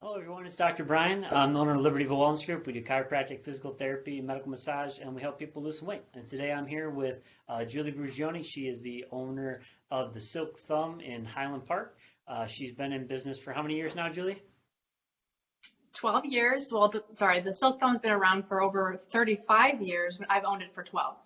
Hello, everyone. It's Dr. Brian. I'm the owner of Libertyville Wellness Group. We do chiropractic, physical therapy, medical massage, and we help people lose some weight. And today I'm here with Julie Brugioni. She is the owner of the Silk Thumb in Highland Park. She's been in business for how many years now, Julie? 12 years. Well, the Silk Thumb's been around for over 35 years, but I've owned it for 12.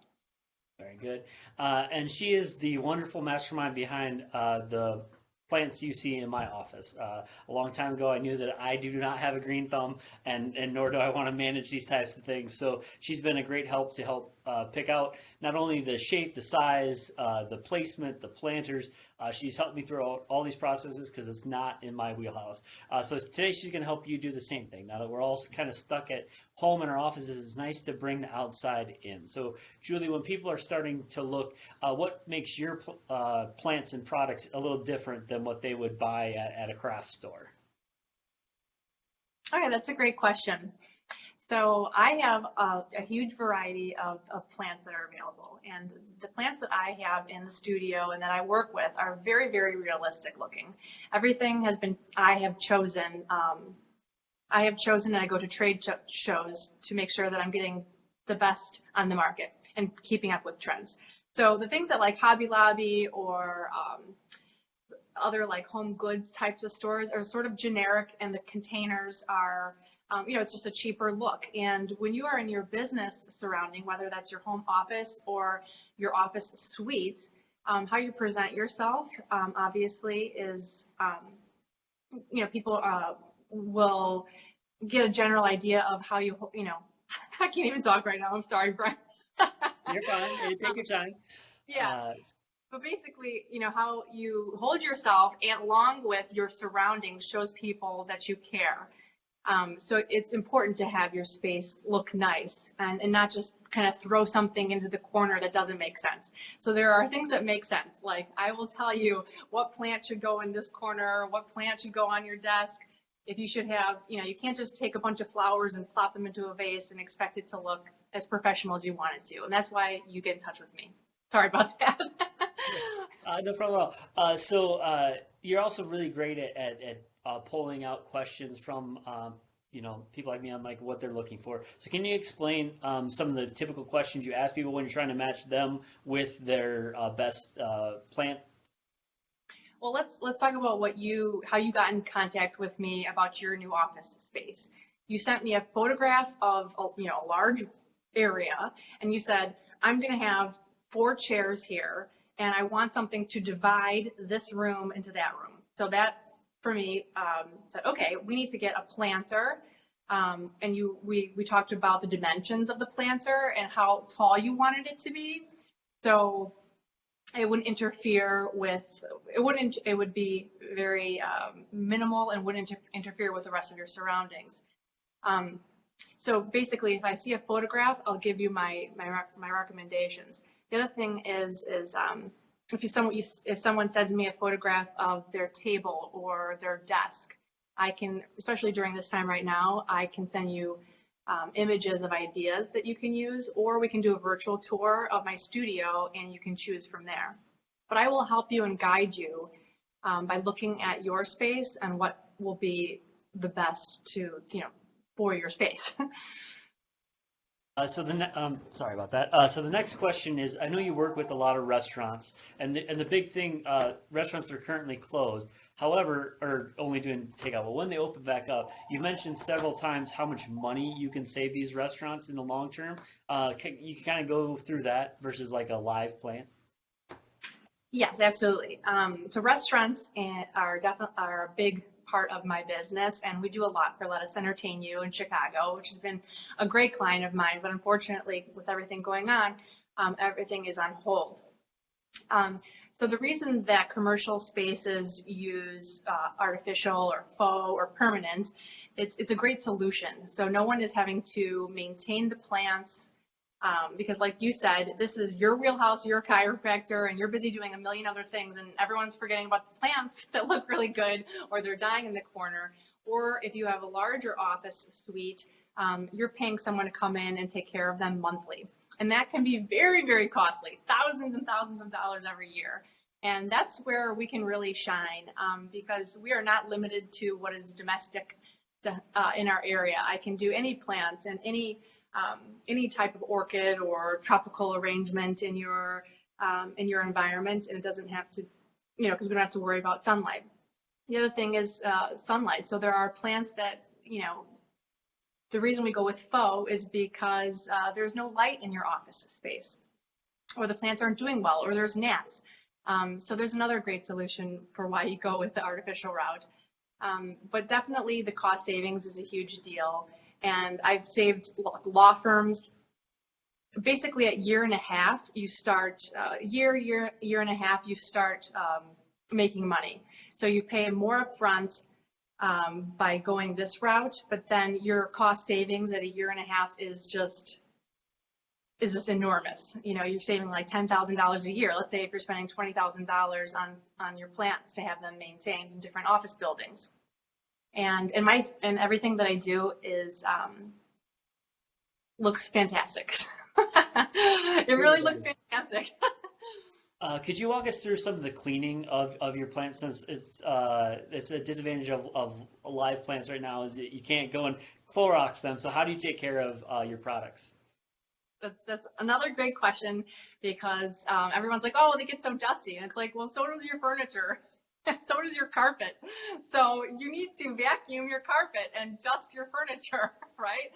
Very good. And she is the wonderful mastermind behind the plants you see in my office. A long time ago, I knew that I do not have a green thumb, and nor do I want to manage these types of things. So she's been a great help to help pick out not only the shape, the size, the placement, the planters. She's helped me through all these processes because it's not in my wheelhouse. So today she's going to help you do the same thing. Now that we're all kind of stuck at home in our offices, it's nice to bring the outside in. So Julie, when people are starting to look, what makes your plants and products a little different than what they would buy at a craft store? Okay, that's a great question. So I have a huge variety of plants that are available, and the plants that I have in the studio and that I work with are very, very realistic looking. Everything has been, I have chosen, and I go to trade shows to make sure that I'm getting the best on the market and keeping up with trends. So the things that like Hobby Lobby or other like home goods types of stores are sort of generic, and the containers are it's just a cheaper look. And when you are in your business surrounding, whether that's your home office or your office suite, how you present yourself, obviously is, people will get a general idea of how I can't even talk right now. I'm sorry, Brian. You're fine. Take your time. Yeah. But basically, how you hold yourself and along with your surroundings shows people that you care. So it's important to have your space look nice and not just kind of throw something into the corner that doesn't make sense. So there are things that make sense. Like I will tell you what plant should go in this corner, what plant should go on your desk. If you should have, you can't just take a bunch of flowers and plop them into a vase and expect it to look as professional as you want it to. And that's why you get in touch with me. Sorry about that. No problem at all. So you're also really great at pulling out questions from people like me on like what they're looking for. So can you explain some of the typical questions you ask people when you're trying to match them with their best plant? Well, let's talk about how you got in contact with me about your new office space. You sent me a photograph of a large area, and you said, I'm going to have 4 chairs here, and I want something to divide this room into that room. So that, for me, said, okay, we need to get a planter. And we talked about the dimensions of the planter and how tall you wanted it to be. So it wouldn't interfere with, it would be very minimal and wouldn't interfere with the rest of your surroundings. So basically, if I see a photograph, I'll give you my recommendations. The other thing is if someone sends me a photograph of their table or their desk, I can, especially during this time right now, I can send you images of ideas that you can use, or we can do a virtual tour of my studio and you can choose from there. But I will help you and guide you by looking at your space and what will be the best for your space. Sorry about that. So the next question is, I know you work with a lot of restaurants, and the big thing, restaurants are currently closed. However, or only doing takeout. But when they open back up, you mentioned several times how much money you can save these restaurants in the long term. You can kind of go through that versus like a live plant. Yes, absolutely. So restaurants are a big part of my business, and we do a lot for Let Us Entertain You in Chicago, which has been a great client of mine, but unfortunately with everything going on, everything is on hold. So the reason that commercial spaces use artificial or faux or permanent, it's a great solution. So no one is having to maintain the plants, because like you said, this is your wheelhouse, you're a chiropractor, and you're busy doing a million other things, and everyone's forgetting about the plants that look really good, or they're dying in the corner. Or if you have a larger office suite, you're paying someone to come in and take care of them monthly. And that can be very, very costly, thousands and thousands of dollars every year. And that's where we can really shine, because we are not limited to what is domestic in our area. I can do any plants and any type of orchid or tropical arrangement in your environment, and it doesn't have to, because we don't have to worry about sunlight. The other thing is sunlight. So there are plants that, the reason we go with faux is because there's no light in your office space, or the plants aren't doing well, or there's gnats. So there's another great solution for why you go with the artificial route. But definitely the cost savings is a huge deal. And I've saved law firms, basically at year and a half, you start, year and a half, you start making money. So you pay more upfront by going this route, but then your cost savings at a year and a half is just enormous. You're saving like $10,000 a year. Let's say if you're spending $20,000 on your plants to have them maintained in different office buildings. And everything that I do is looks fantastic. It really looks fantastic. Could you walk us through some of the cleaning of your plants, since it's a disadvantage of live plants right now is that you can't go and Clorox them. So how do you take care of your products? That's another great question, because everyone's like, oh, they get so dusty. And it's like, well, so does your furniture. So does your carpet. So you need to vacuum your carpet and dust your furniture, right?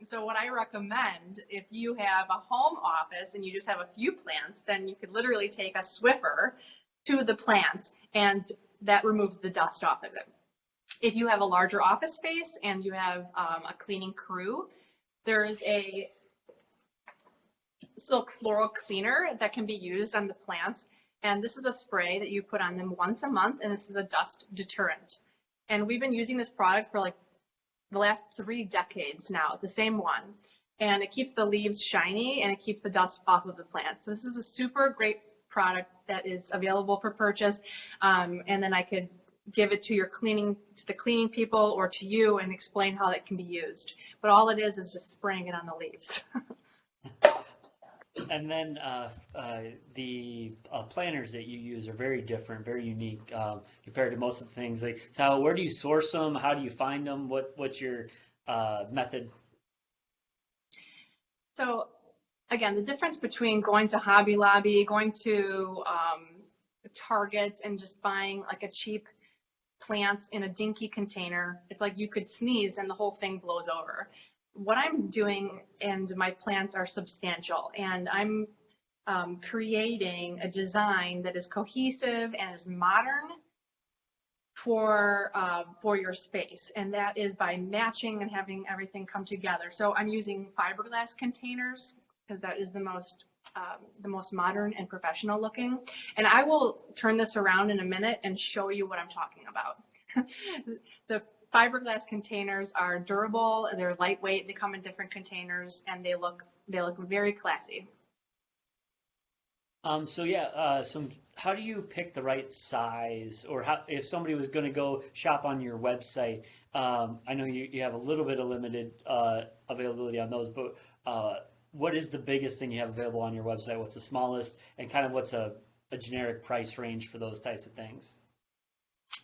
So what I recommend, if you have a home office and you just have a few plants, then you could literally take a Swiffer to the plant and that removes the dust off of it. If you have a larger office space and you have a cleaning crew, there's a silk floral cleaner that can be used on the plants. And this is a spray that you put on them once a month, and this is a dust deterrent. And we've been using this product for like the last 3 decades now, the same one. And it keeps the leaves shiny and it keeps the dust off of the plant. So this is a super great product that is available for purchase. And then I could give it to the cleaning people or to you and explain how that can be used. But all it is just spraying it on the leaves. And then the planters that you use are very different, very unique compared to most of the things. Like, so where do you source them? How do you find them? What's your method? So again, the difference between going to Hobby Lobby, going to Targets, and just buying like a cheap plant in a dinky container, it's like you could sneeze and the whole thing blows over. What I'm doing, and my plants are substantial, and I'm creating a design that is cohesive and is modern for your space, and that is by matching and having everything come together. So I'm using fiberglass containers because that is the most modern and professional looking. And I will turn this around in a minute and show you what I'm talking about. The fiberglass containers are durable, they're lightweight, they come in different containers, and they look very classy. So how do you pick the right size, or if somebody was going to go shop on your website? I know you have a little bit of limited availability on those, but what is the biggest thing you have available on your website? What's the smallest, and kind of what's a generic price range for those types of things?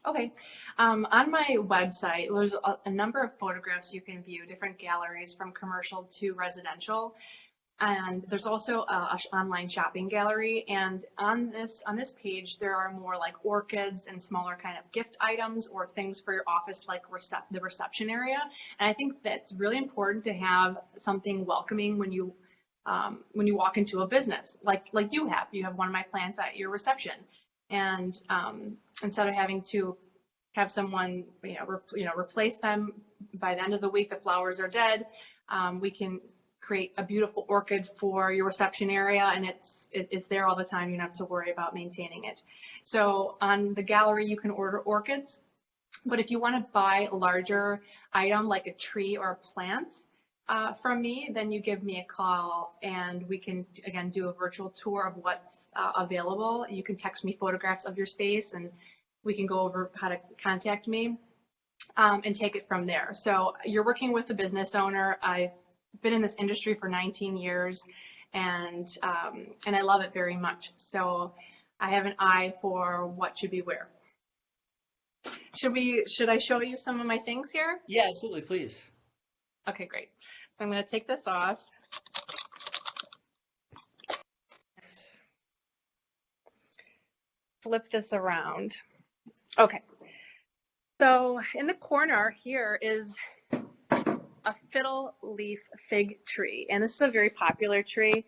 Okay, on my website, there's a number of photographs you can view, different galleries from commercial to residential, and there's also an online shopping gallery. And on this page, there are more like orchids and smaller kind of gift items or things for your office, like the reception area. And I think that's really important to have something welcoming when you walk into a business, like you have one of my plants at your reception. And instead of having to have someone replace them by the end of the week, the flowers are dead, we can create a beautiful orchid for your reception area, and it's there all the time. You don't have to worry about maintaining it. So on the gallery, you can order orchids, but if you want to buy a larger item like a tree or a plant from me, then you give me a call and we can again do a virtual tour of what's available. You can text me photographs of your space and we can go over how to contact me and take it from there. So you're working with a business owner. I've been in this industry for 19 years and I love it very much. So I have an eye for what should be where. Should I show you some of my things here? Yeah, absolutely, please. Okay, great. So I'm going to take this off. Flip this around. Okay. So in the corner here is a fiddle leaf fig tree, and this is a very popular tree.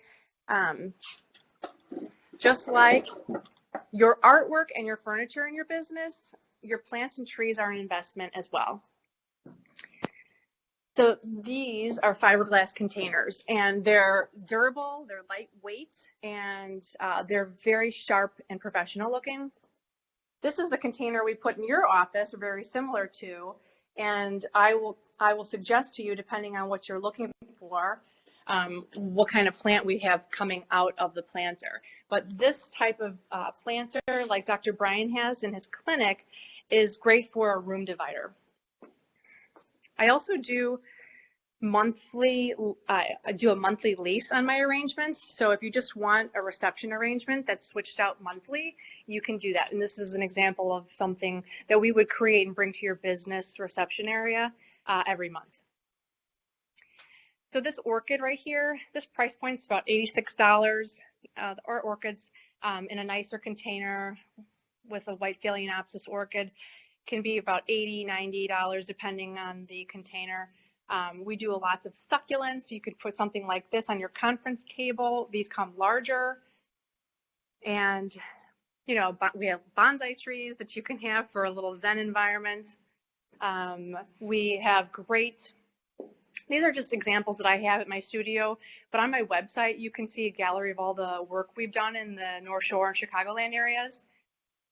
Just like your artwork and your furniture in your business, your plants and trees are an investment as well. So these are fiberglass containers, and they're durable, they're lightweight, and they're very sharp and professional looking. This is the container we put in your office, or very similar to, and I will suggest to you, depending on what you're looking for, what kind of plant we have coming out of the planter. But this type of planter, like Dr. Brian has in his clinic, is great for a room divider. I also do a monthly lease on my arrangements. So if you just want a reception arrangement that's switched out monthly, you can do that. And this is an example of something that we would create and bring to your business reception area every month. So this orchid right here, this price point is about $86. Our orchids in a nicer container with a white Phalaenopsis orchid can be about $80, $90 depending on the container. We do lots of succulents. You could put something like this on your conference table. These come larger. And, you know, we have bonsai trees that you can have for a little Zen environment. We have great, these are just examples that I have at my studio, but on my website, you can see a gallery of all the work we've done in the North Shore and Chicagoland areas.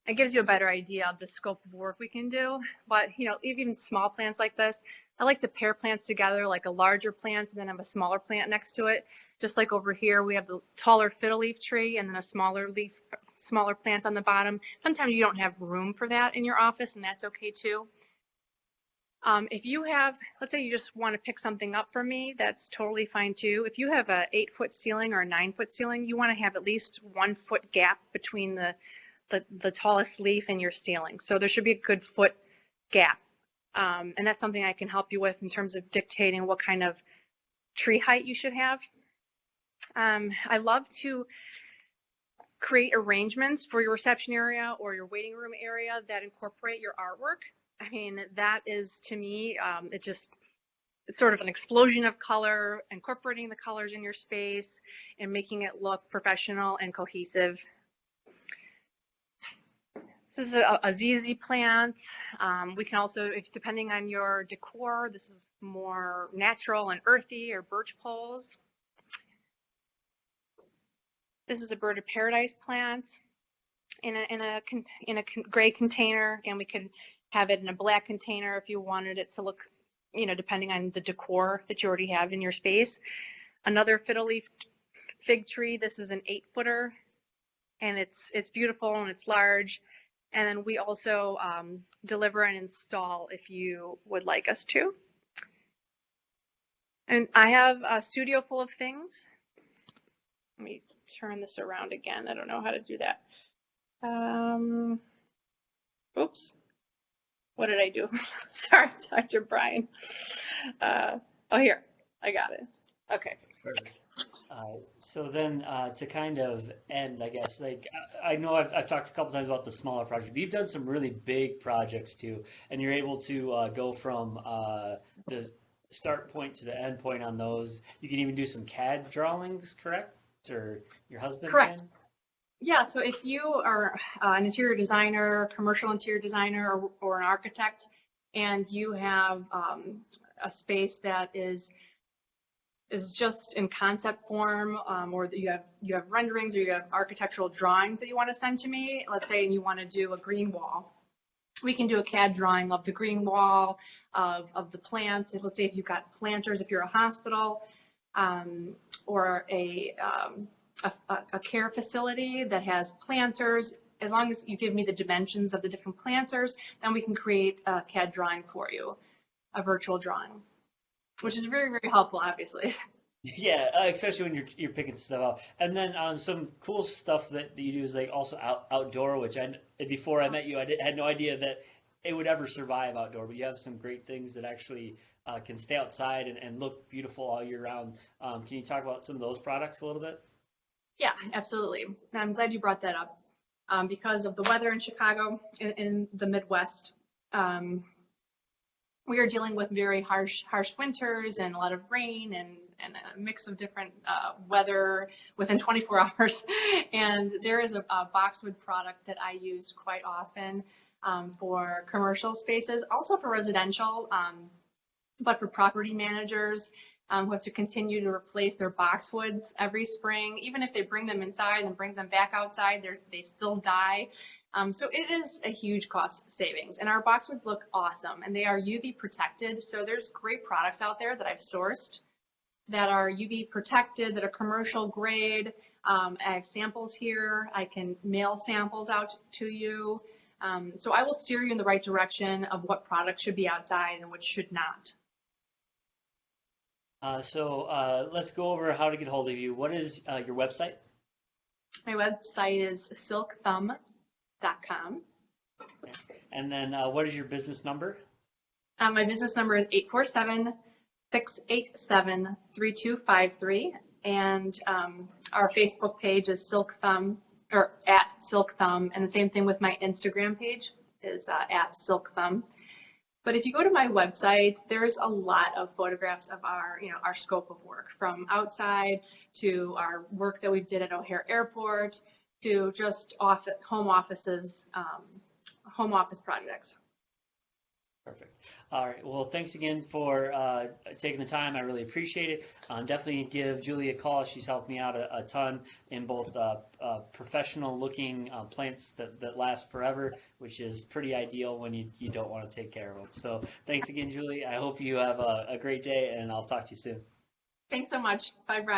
It gives you a better idea of the scope of work we can do. But, you know, even small plants like this, I like to pair plants together, like a larger plant and then have a smaller plant next to it. Just like over here, we have the taller fiddle leaf tree and then a smaller plant on the bottom. Sometimes you don't have room for that in your office, and that's okay too. If you have, let's say you just want to pick something up for me, that's totally fine too. If you have a 8-foot ceiling or a 9-foot ceiling, you want to have at least 1 foot gap between the tallest leaf and your ceiling. So there should be a good foot gap. And that's something I can help you with in terms of dictating what kind of tree height you should have. I love to create arrangements for your reception area or your waiting room area that incorporate your artwork. I mean, that is, to me, it's sort of an explosion of color, incorporating the colors in your space and making it look professional and cohesive. This is a ZZ plant. We can also, depending on your decor, this is more natural and earthy, or birch poles. This is a bird of paradise plant in a gray container. Again, we could have it in a black container if you wanted it to look, you know, depending on the decor that you already have in your space. Another fiddle leaf fig tree. This is an 8-footer, and it's beautiful and it's large. And then we also deliver and install if you would like us to. And I have a studio full of things. Let me turn this around again. I don't know how to do that. Oops. What did I do? Sorry, Dr. Brian. Oh, here. I got it. Okay. Perfect. So then to kind of end, I guess, like I know I've talked a couple times about the smaller project. You've done some really big projects too, and you're able to go from the start point to the end point on those. You can even do some CAD drawings, correct? Or your husband Correct. can? Yeah, so if you are an interior designer, commercial interior designer, or an architect, and you have a space that is just in concept form, or that you have renderings or you have architectural drawings that you want to send to me, let's say, and you want to do a green wall, we can do a CAD drawing of the green wall, of the plants. Let's say if you've got planters, if you're a hospital, or a care facility that has planters, as long as you give me the dimensions of the different planters, then we can create a CAD drawing for you, a virtual drawing, which is very, very helpful, obviously. Yeah, especially when you're picking stuff out. And then some cool stuff that you do is like also outdoor, which before I met you, had no idea that it would ever survive outdoor, but you have some great things that actually can stay outside and look beautiful all year round. Can you talk about some of those products a little bit? Yeah, absolutely. I'm glad you brought that up. Because of the weather in Chicago, in the Midwest, we are dealing with very harsh winters and a lot of rain and a mix of different weather within 24 hours. And there is a boxwood product that I use quite often for commercial spaces, also for residential, but for property managers who have to continue to replace their boxwoods every spring. Even if they bring them inside and bring them back outside, they still die. So it is a huge cost savings, and our boxwoods look awesome, and they are UV protected. So there's great products out there that I've sourced that are UV protected, that are commercial grade. I have samples here. I can mail samples out to you. So I will steer you in the right direction of what products should be outside and which should not. So let's go over how to get hold of you. What is your website? My website is silkthumb.com. Okay. And then what is your business number? My business number is 847-687-3253. And our Facebook page is Silk Thumb, or at Silk Thumb. And the same thing with my Instagram page is at Silk Thumb. But if you go to my website, there's a lot of photographs of our scope of work, from outside to our work that we did at O'Hare Airport to just home office projects. Perfect. All right. Well, thanks again for taking the time. I really appreciate it. Definitely give Julie a call. She's helped me out a ton in both professional-looking plants that last forever, which is pretty ideal when you don't want to take care of them. So thanks again, Julie. I hope you have a great day, and I'll talk to you soon. Thanks so much. Bye, Brian.